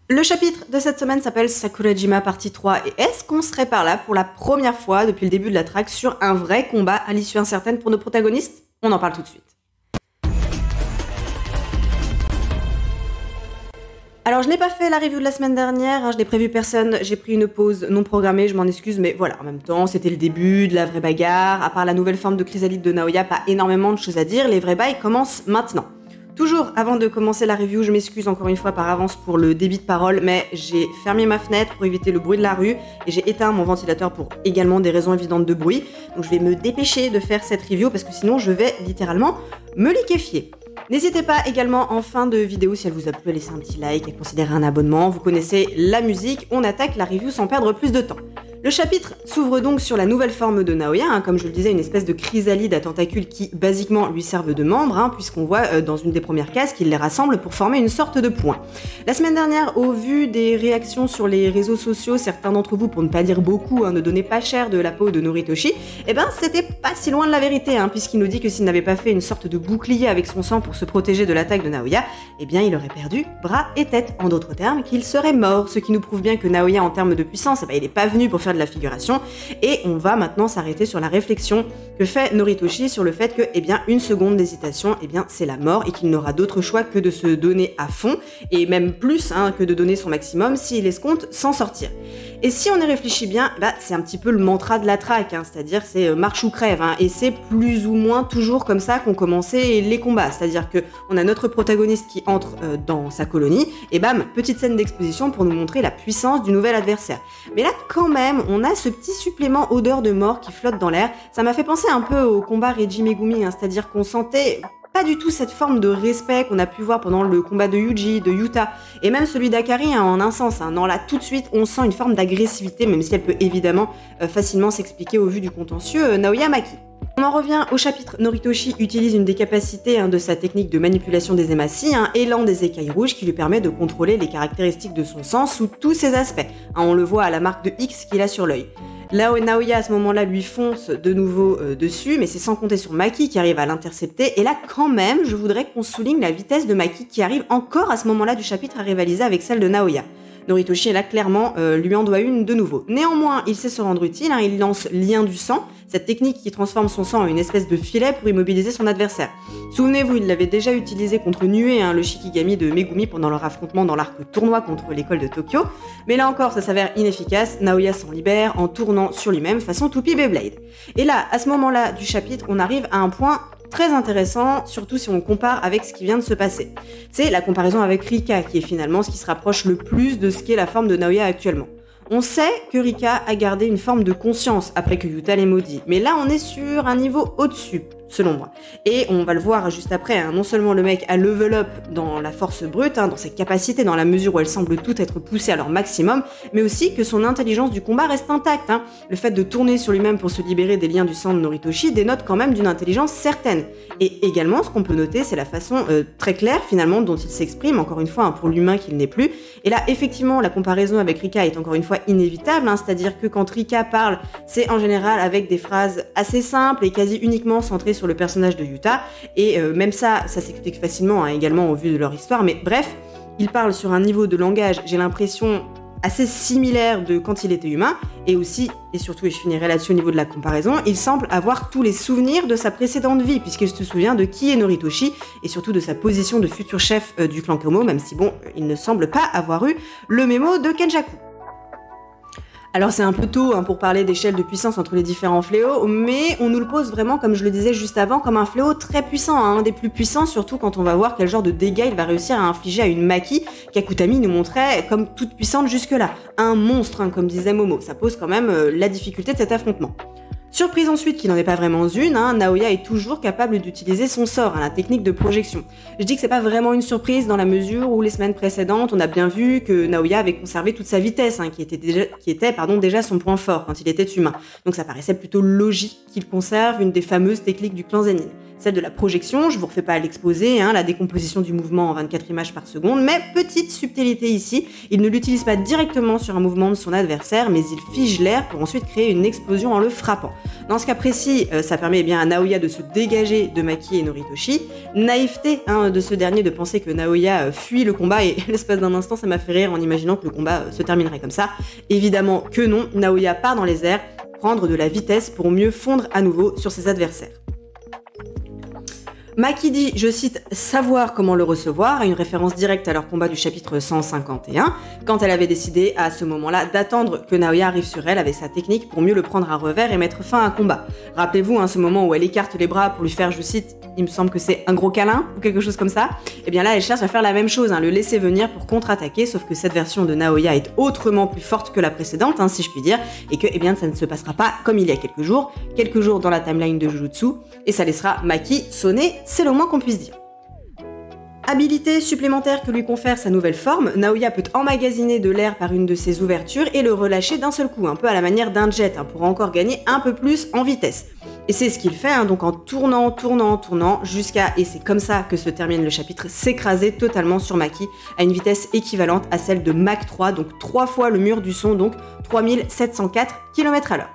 Le chapitre de cette semaine s'appelle Sakurajima partie 3 et est-ce qu'on serait par là pour la première fois depuis le début de la track sur un vrai combat à l'issue incertaine pour nos protagonistes? On en parle tout de suite. Alors je n'ai pas fait la review de la semaine dernière, je n'ai prévu personne, j'ai pris une pause non programmée, je m'en excuse, mais voilà, en même temps c'était le début de la vraie bagarre, à part la nouvelle forme de chrysalide de Naoya, pas énormément de choses à dire, les vrais bails commencent maintenant. Toujours, avant de commencer la review, je m'excuse encore une fois par avance pour le débit de parole, mais j'ai fermé ma fenêtre pour éviter le bruit de la rue et j'ai éteint mon ventilateur pour également des raisons évidentes de bruit. Donc je vais me dépêcher de faire cette review parce que sinon je vais littéralement me liquéfier. N'hésitez pas également en fin de vidéo, si elle vous a plu, à laisser un petit like et considérer un abonnement. Vous connaissez la musique, on attaque la review sans perdre plus de temps. Le chapitre s'ouvre donc sur la nouvelle forme de Naoya, comme je le disais, une espèce de chrysalide à tentacules qui, basiquement, lui servent de membres, puisqu'on voit dans une des premières cases qu'il les rassemble pour former une sorte de point. La semaine dernière, au vu des réactions sur les réseaux sociaux, certains d'entre vous, pour ne pas dire beaucoup, ne donnaient pas cher de la peau de Noritoshi, c'était pas si loin de la vérité, puisqu'il nous dit que s'il n'avait pas fait une sorte de bouclier avec son sang pour se protéger de l'attaque de Naoya, il aurait perdu bras et tête. En d'autres termes, qu'il serait mort, ce qui nous prouve bien que Naoya, en termes de puissance, il est pas venu pour faire de la figuration, et on va maintenant s'arrêter sur la réflexion que fait Noritoshi sur le fait que, une seconde d'hésitation, c'est la mort, et qu'il n'aura d'autre choix que de se donner à fond, et même plus que de donner son maximum s'il escompte s'en sortir. Et si on y réfléchit bien, c'est un petit peu le mantra de la track, c'est-à-dire c'est marche ou crève, et c'est plus ou moins toujours comme ça qu'ont commencé les combats, c'est-à-dire que on a notre protagoniste qui entre dans sa colonie, et bam, petite scène d'exposition pour nous montrer la puissance du nouvel adversaire. Mais là, quand même, on a ce petit supplément odeur de mort qui flotte dans l'air. Ça m'a fait penser un peu au combat Reiji Megumi, c'est-à-dire qu'on sentait pas du tout cette forme de respect qu'on a pu voir pendant le combat de Yuji, de Yuta, et même celui d'Akari en un sens. Non, là, tout de suite, on sent une forme d'agressivité, même si elle peut évidemment facilement s'expliquer au vu du contentieux Naoya Maki. On en revient au chapitre. Noritoshi utilise une des capacités de sa technique de manipulation des émacies, élan des écailles rouges, qui lui permet de contrôler les caractéristiques de son sang sous tous ses aspects. On le voit à la marque de X qu'il a sur l'œil. Là, Naoya, à ce moment-là, lui fonce de nouveau dessus, mais c'est sans compter sur Maki qui arrive à l'intercepter. Et là, quand même, je voudrais qu'on souligne la vitesse de Maki qui arrive encore à ce moment-là du chapitre à rivaliser avec celle de Naoya. Noritoshi, là, clairement, lui en doit une de nouveau. Néanmoins, il sait se rendre utile, il lance Lien du sang, cette technique qui transforme son sang en une espèce de filet pour immobiliser son adversaire. Souvenez-vous, il l'avait déjà utilisé contre Nue, le Shikigami de Megumi pendant leur affrontement dans l'arc tournoi contre l'école de Tokyo, mais là encore, ça s'avère inefficace, Naoya s'en libère en tournant sur lui-même façon toupie Beyblade. Et là, à ce moment-là du chapitre, on arrive à un point très intéressant, surtout si on compare avec ce qui vient de se passer. C'est la comparaison avec Rika, qui est finalement ce qui se rapproche le plus de ce qu'est la forme de Naoya actuellement. On sait que Rika a gardé une forme de conscience après que Yuta l'ait maudit, mais là on est sur un niveau au-dessus, selon moi. Et on va le voir juste après, non seulement le mec a level up dans la force brute, dans ses capacités, dans la mesure où elles semblent toutes être poussées à leur maximum, mais aussi que son intelligence du combat reste intacte. Le fait de tourner sur lui-même pour se libérer des liens du sang de Noritoshi dénote quand même d'une intelligence certaine. Et également, ce qu'on peut noter, c'est la façon très claire finalement dont il s'exprime, encore une fois, pour l'humain qu'il n'est plus. Et là, effectivement, la comparaison avec Rika est encore une fois inévitable, c'est-à-dire que quand Rika parle, c'est en général avec des phrases assez simples et quasi uniquement centrées sur le personnage de Yuta, et même ça s'explique facilement également au vu de leur histoire, mais bref, il parle sur un niveau de langage, j'ai l'impression, assez similaire de quand il était humain, et aussi, et surtout, et je finirai là-dessus au niveau de la comparaison, il semble avoir tous les souvenirs de sa précédente vie, puisqu'il se souvient de qui est Noritoshi, et surtout de sa position de futur chef du clan Komo, même si il ne semble pas avoir eu le mémo de Kenjaku. Alors c'est un peu tôt pour parler d'échelle de puissance entre les différents fléaux, mais on nous le pose vraiment, comme je le disais juste avant, comme un fléau très puissant, un des plus puissants, surtout quand on va voir quel genre de dégâts il va réussir à infliger à une Maki qu'Akutami nous montrait comme toute puissante jusque-là. Un monstre, comme disait Momo, ça pose quand même la difficulté de cet affrontement. Surprise ensuite qu'il n'en est pas vraiment une, Naoya est toujours capable d'utiliser son sort, la technique de projection. Je dis que c'est pas vraiment une surprise dans la mesure où les semaines précédentes, on a bien vu que Naoya avait conservé toute sa vitesse, qui était déjà son point fort quand il était humain. Donc ça paraissait plutôt logique qu'il conserve une des fameuses techniques du clan Zenin. celle de la projection, je vous refais pas l'exposé, la décomposition du mouvement en 24 images par seconde, mais petite subtilité ici, il ne l'utilise pas directement sur un mouvement de son adversaire, mais il fige l'air pour ensuite créer une explosion en le frappant. Dans ce cas précis, ça permet bien à Naoya de se dégager de Maki et Noritoshi. Naïveté de ce dernier de penser que Naoya fuit le combat, et l'espace d'un instant ça m'a fait rire en imaginant que le combat se terminerait comme ça. Évidemment que non, Naoya part dans les airs, prendre de la vitesse pour mieux fondre à nouveau sur ses adversaires. Maki dit, je cite, « savoir comment le recevoir », une référence directe à leur combat du chapitre 151, quand elle avait décidé à ce moment-là d'attendre que Naoya arrive sur elle avec sa technique pour mieux le prendre à revers et mettre fin à un combat. Rappelez-vous, ce moment où elle écarte les bras pour lui faire, je cite, il me semble que c'est un gros câlin ou quelque chose comme ça. Et bien là, elle cherche à faire la même chose, le laisser venir pour contre-attaquer, sauf que cette version de Naoya est autrement plus forte que la précédente, si je puis dire, et que ça ne se passera pas comme il y a quelques jours dans la timeline de Jujutsu, et ça laissera Maki sonner, c'est le moins qu'on puisse dire. Habilité supplémentaire que lui confère sa nouvelle forme, Naoya peut emmagasiner de l'air par une de ses ouvertures et le relâcher d'un seul coup, un peu à la manière d'un jet, pour encore gagner un peu plus en vitesse. Et c'est ce qu'il fait, donc en tournant, jusqu'à, et c'est comme ça que se termine le chapitre, s'écraser totalement sur Maki à une vitesse équivalente à celle de Mach 3, donc 3 fois le mur du son, donc 3704 km/h.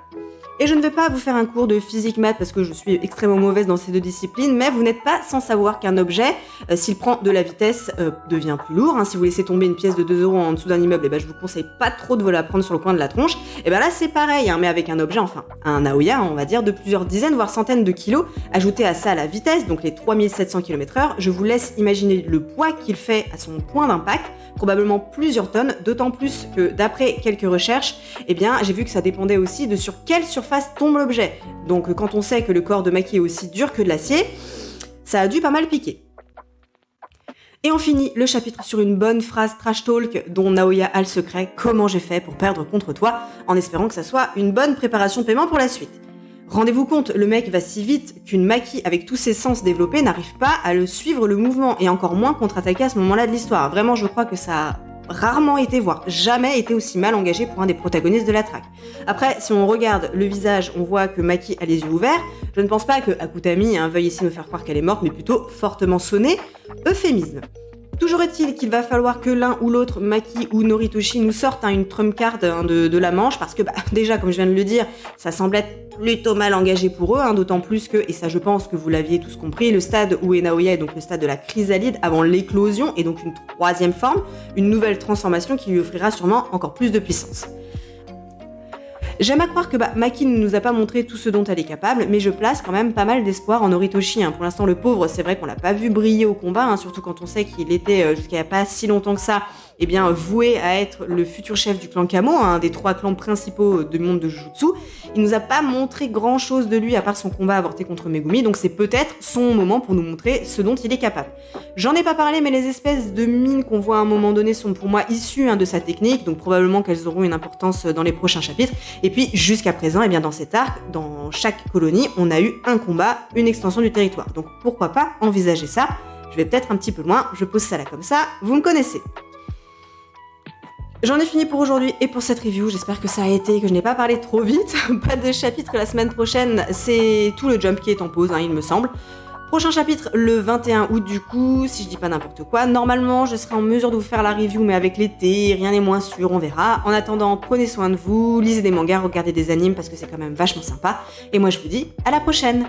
Et je ne vais pas vous faire un cours de physique maths parce que je suis extrêmement mauvaise dans ces deux disciplines, mais vous n'êtes pas sans savoir qu'un objet, s'il prend de la vitesse, devient plus lourd. Si vous laissez tomber une pièce de 2 € en dessous d'un immeuble, je vous conseille pas trop de vous la prendre sur le coin de la tronche. Et là c'est pareil, mais avec un objet, enfin un Naoya, on va dire, de plusieurs dizaines voire centaines de kilos. Ajoutez à ça la vitesse, donc les 3700 km/h, je vous laisse imaginer le poids qu'il fait à son point d'impact, probablement plusieurs tonnes, d'autant plus que d'après quelques recherches, j'ai vu que ça dépendait aussi de sur quelle surface tombe l'objet. Donc quand on sait que le corps de Maki est aussi dur que de l'acier, ça a dû pas mal piquer. Et on finit le chapitre sur une bonne phrase trash talk dont Naoya a le secret, comment j'ai fait pour perdre contre toi, en espérant que ça soit une bonne préparation de paiement pour la suite. Rendez-vous compte, le mec va si vite qu'une Maki avec tous ses sens développés n'arrive pas à le suivre le mouvement, et encore moins contre-attaquer à ce moment-là de l'histoire. Vraiment, je crois que ça a rarement été, voire jamais été aussi mal engagé pour un des protagonistes de la traque. Après, si on regarde le visage, on voit que Maki a les yeux ouverts. Je ne pense pas que Akutami veuille ici nous faire croire qu'elle est morte, mais plutôt fortement sonnée. Euphémisme. Toujours est-il qu'il va falloir que l'un ou l'autre, Maki ou Noritoshi, nous sortent une trump card de la manche, parce que déjà, comme je viens de le dire, ça semble être plutôt mal engagé pour eux, d'autant plus que, et ça je pense que vous l'aviez tous compris, le stade où est Naoya est donc le stade de la chrysalide avant l'éclosion, et donc une troisième forme, une nouvelle transformation qui lui offrira sûrement encore plus de puissance. J'aime à croire que Maki ne nous a pas montré tout ce dont elle est capable, mais je place quand même pas mal d'espoir en Noritoshi. Pour l'instant, le pauvre, c'est vrai qu'on l'a pas vu briller au combat, surtout quand on sait qu'il était, jusqu'à il y a pas si longtemps que ça, voué à être le futur chef du clan Kamo, un des 3 clans principaux du monde de Jujutsu. Il nous a pas montré grand chose de lui à part son combat avorté contre Megumi, donc c'est peut-être son moment pour nous montrer ce dont il est capable. J'en ai pas parlé, mais les espèces de mines qu'on voit à un moment donné sont pour moi issues de sa technique, donc probablement qu'elles auront une importance dans les prochains chapitres. Et puis jusqu'à présent, dans cet arc, dans chaque colonie, on a eu un combat, une extension du territoire. Donc pourquoi pas envisager ça? Je vais peut-être un petit peu loin, je pose ça là comme ça, vous me connaissez. J'en ai fini pour aujourd'hui et pour cette review, j'espère que ça a été, que je n'ai pas parlé trop vite. Pas de chapitre la semaine prochaine, c'est tout le jump qui est en pause, il me semble. Prochain chapitre le 21 août du coup, si je dis pas n'importe quoi. Normalement, je serai en mesure de vous faire la review, mais avec l'été, rien n'est moins sûr, on verra. En attendant, prenez soin de vous, lisez des mangas, regardez des animes parce que c'est quand même vachement sympa. Et moi je vous dis à la prochaine!